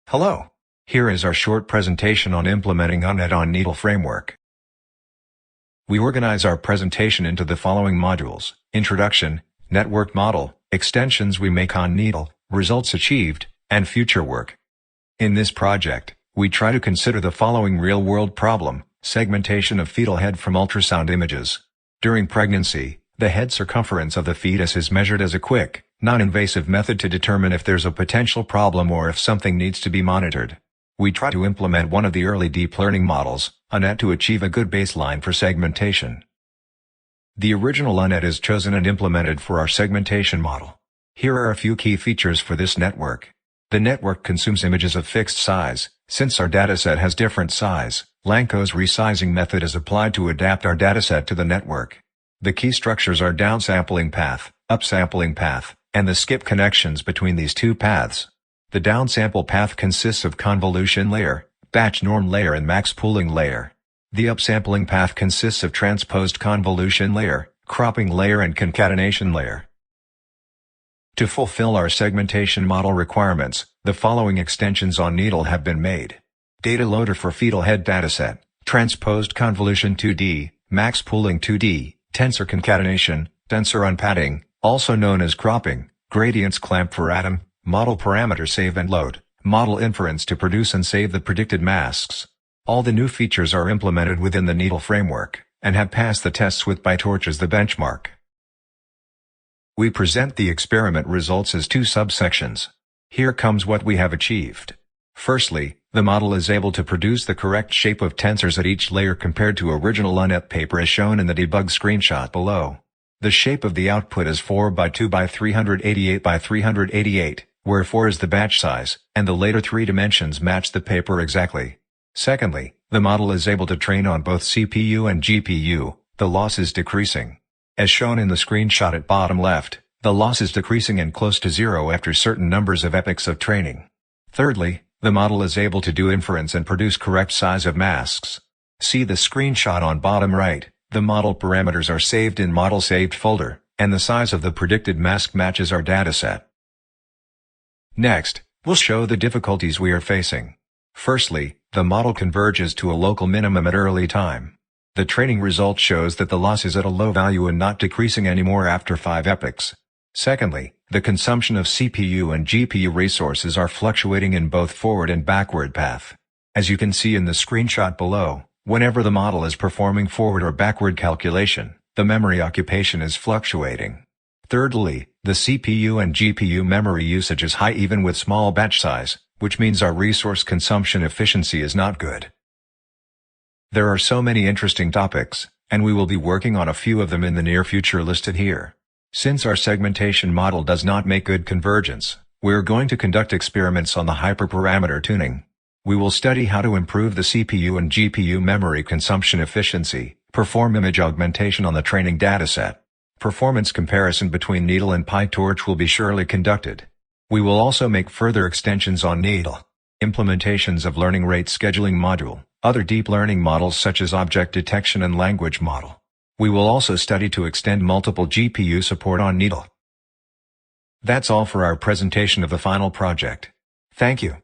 Hello. Here is our short presentation on implementing .NET on Needle framework. We organize our presentation into the following modules: Introduction, Network Model, Extensions we make on Needle, Results achieved, and Future work. In this project, we try to consider the following real-world problem: segmentation of fetal head from ultrasound images. During pregnancy, the head circumference of the fetus is measured as a quick, non-invasive method to determine if there's a potential problem or if something needs to be monitored. We try to implement one of the early deep learning models, .NET, to achieve a good baseline for segmentation. The original .NET is chosen and implemented for our segmentation model. Here are a few key features for this network. The network consumes images of fixed size. Since our dataset has different size, Lanko's resizing method is applied to adapt our dataset to the network. The key structures are downsampling path, upsampling path, and the skip connections between these two paths. The downsample path consists of convolution layer, batch norm layer and max pooling layer. The upsampling path consists of transposed convolution layer, cropping layer and concatenation layer. To fulfill our segmentation model requirements, the following extensions on Needle have been made: Data Loader for Fetal Head Dataset, Transposed Convolution 2D, Max Pooling 2D, Tensor Concatenation, Tensor Unpadding, also known as cropping, Gradients Clamp for Atom, Model Parameter Save and Load, Model Inference to produce and save the predicted masks. All the new features are implemented within the Needle framework, and have passed the tests with PyTorch as the benchmark. We present the experiment results as two subsections. Here comes what we have achieved. Firstly, the model is able to produce the correct shape of tensors at each layer compared to original .NET paper as shown in the debug screenshot below. The shape of the output is 4 by 2 by 388 by 388, where 4 is the batch size, and the later three dimensions match the paper exactly. Secondly, the model is able to train on both CPU and GPU, the loss is decreasing. As shown in the screenshot at bottom left, the loss is decreasing and close to zero after certain numbers of epochs of training. Thirdly, the model is able to do inference and produce correct size of masks. See the screenshot on bottom right. The model parameters are saved in Model Saved folder, and the size of the predicted mask matches our dataset. Next, we'll show the difficulties we are facing. Firstly, the model converges to a local minimum at early time. The training result shows that the loss is at a low value and not decreasing anymore after 5 epochs. Secondly, the consumption of CPU and GPU resources are fluctuating in both forward and backward path. As you can see in the screenshot below, whenever the model is performing forward or backward calculation, the memory occupation is fluctuating. Thirdly, the CPU and GPU memory usage is high even with small batch size, which means our resource consumption efficiency is not good. There are so many interesting topics, and we will be working on a few of them in the near future listed here. Since our segmentation model does not make good convergence, we're going to conduct experiments on the hyperparameter tuning. We will study how to improve the CPU and GPU memory consumption efficiency, perform image augmentation on the training dataset. Performance comparison between Needle and PyTorch will be surely conducted. We will also make further extensions on Needle. Implementations of learning rate scheduling module, other deep learning models such as object detection and language model. We will also study to extend multiple GPU support on Needle. That's all for our presentation of the final project. Thank you.